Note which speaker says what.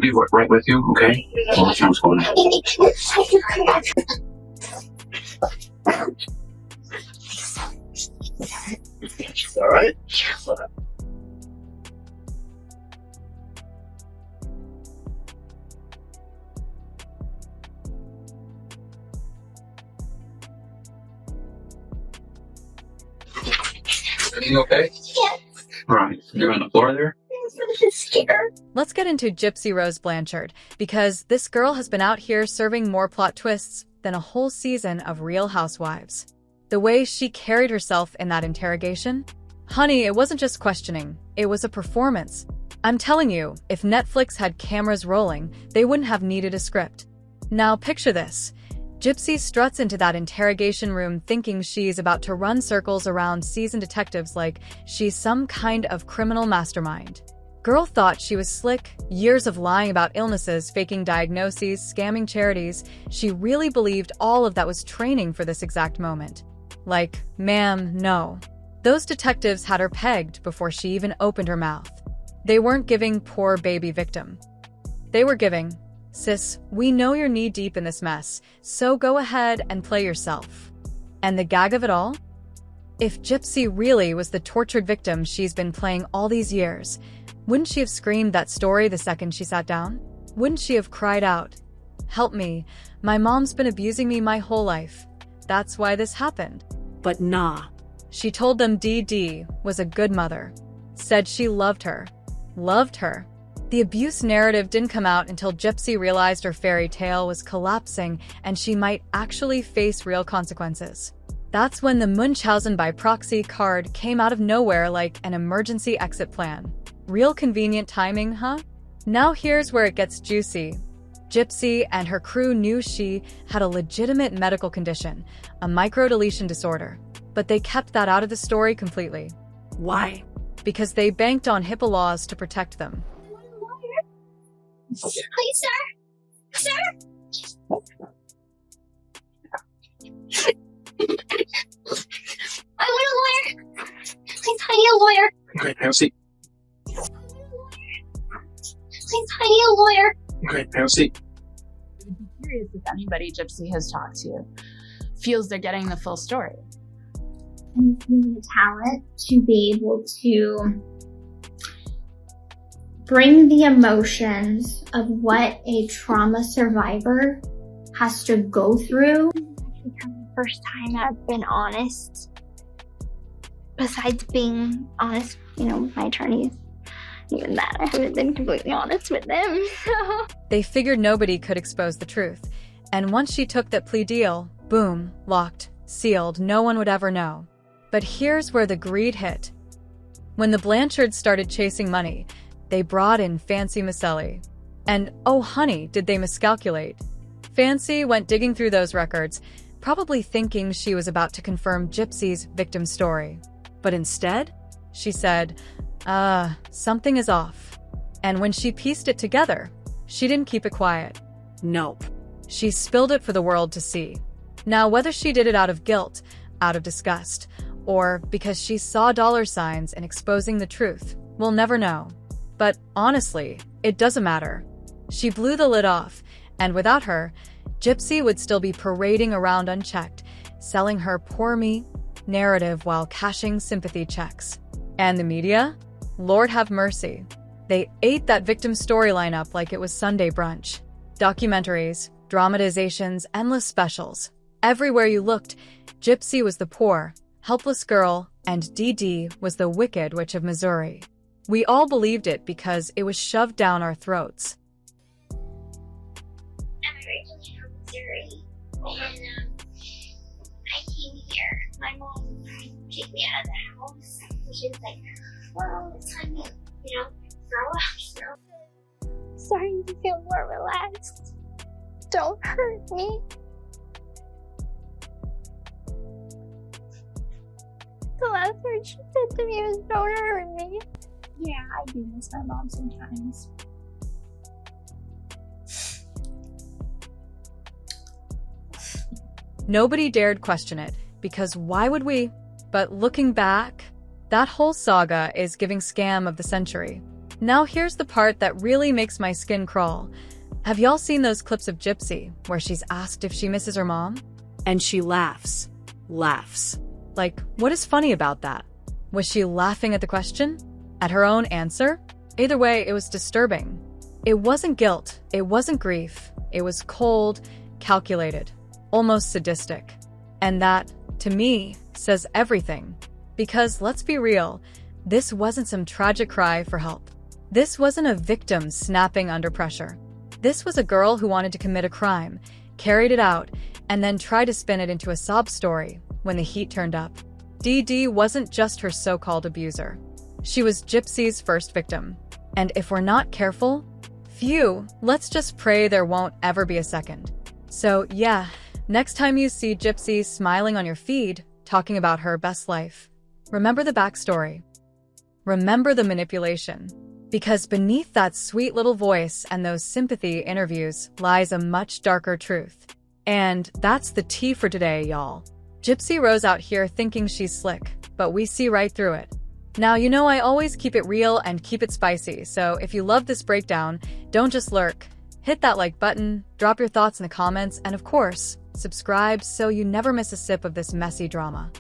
Speaker 1: We'll be right with you, okay? I'll let you know what's going on. All right? Everything okay?
Speaker 2: Yeah.
Speaker 1: All right. You're on the floor there?
Speaker 2: I'm scared.
Speaker 3: Let's get into Gypsy Rose Blanchard, because this girl has been out here serving more plot twists than a whole season of Real Housewives. The way she carried herself in that interrogation? Honey, it wasn't just questioning, it was a performance. I'm telling you, if Netflix had cameras rolling, they wouldn't have needed a script. Now picture this. Gypsy struts into that interrogation room thinking she's about to run circles around seasoned detectives like she's some kind of criminal mastermind. Girl thought she was slick, years of lying about illnesses, faking diagnoses, scamming charities. She really believed all of that was training for this exact moment. Like, ma'am, no. Those detectives had her pegged before she even opened her mouth. They weren't giving poor baby victim. They were giving, sis, we know you're knee-deep in this mess, so go ahead and play yourself. And the gag of it all? If Gypsy really was the tortured victim she's been playing all these years, wouldn't she have screamed that story the second she sat down? Wouldn't she have cried out, "Help me, my mom's been abusing me my whole life. That's why this happened."
Speaker 4: But nah.
Speaker 3: She told them DD was a good mother. Said she loved her. Loved her. The abuse narrative didn't come out until Gypsy realized her fairy tale was collapsing and she might actually face real consequences. That's when the Munchausen by proxy card came out of nowhere like an emergency exit plan. Real convenient timing, huh? Now here's where it gets juicy. Gypsy and her crew knew she had a legitimate medical condition, a microdeletion disorder, but they kept that out of the story completely.
Speaker 4: Why?
Speaker 3: Because they banked on HIPAA laws to protect them.
Speaker 2: Please, sir. Sir. I want a lawyer. Please, I need a lawyer.
Speaker 1: Okay, have a seat.
Speaker 2: Please, I need a lawyer.
Speaker 1: Okay, have a seat.
Speaker 5: I'd be curious if anybody Gypsy has talked to feels they're getting the full story.
Speaker 2: And it's really a talent to be able to bring the emotions of what a trauma survivor has to go through. Actually, kind of the first time I've been honest. Besides being honest, with my attorneys. Even that, I haven't been completely honest with them.
Speaker 3: They figured nobody could expose the truth. And once she took that plea deal, boom, locked, sealed, no one would ever know. But here's where the greed hit. When the Blanchards started chasing money, they brought in Fancy Maselli. And oh honey, did they miscalculate. Fancy went digging through those records, probably thinking she was about to confirm Gypsy's victim story. But instead, she said, something is off. And when she pieced it together, she didn't keep it quiet.
Speaker 4: Nope.
Speaker 3: She spilled it for the world to see. Now, whether she did it out of guilt, out of disgust, or because she saw dollar signs in exposing the truth, we'll never know. But honestly, it doesn't matter. She blew the lid off, and without her, Gypsy would still be parading around unchecked, selling her poor me narrative while cashing sympathy checks. And the media? Lord have mercy. They ate that victim storyline up like it was Sunday brunch. Documentaries, dramatizations, endless specials. Everywhere you looked, Gypsy was the poor, helpless girl, and DD was the wicked witch of Missouri. We all believed it because it was shoved down our throats.
Speaker 2: I'm originally from Missouri, and I came here. My mom kicked me out of the house. She was like, "Well, it's time to, grow up." So starting to feel more relaxed. Don't hurt me. The last word she said to me was, "Don't hurt me." Yeah, I do miss my mom sometimes.
Speaker 3: Nobody dared question it, because why would we? But looking back, that whole saga is giving scam of the century. Now here's the part that really makes my skin crawl. Have y'all seen those clips of Gypsy where she's asked if she misses her mom?
Speaker 4: And she laughs. Laughs.
Speaker 3: Like, what is funny about that? Was she laughing at the question? At her own answer? Either way, it was disturbing. It wasn't guilt. It wasn't grief. It was cold, calculated, almost sadistic. And that, to me, says everything. Because let's be real, this wasn't some tragic cry for help. This wasn't a victim snapping under pressure. This was a girl who wanted to commit a crime, carried it out, and then tried to spin it into a sob story when the heat turned up. DD wasn't just her so-called abuser. She was Gypsy's first victim. And if we're not careful, let's just pray there won't ever be a second. So yeah, next time you see Gypsy smiling on your feed, talking about her best life, remember the backstory. Remember the manipulation. Because beneath that sweet little voice and those sympathy interviews lies a much darker truth. And that's the tea for today, y'all. Gypsy Rose out here thinking she's slick, but we see right through it. Now, you know I always keep it real and keep it spicy, so if you love this breakdown, don't just lurk. Hit that like button, drop your thoughts in the comments, and of course, subscribe so you never miss a sip of this messy drama.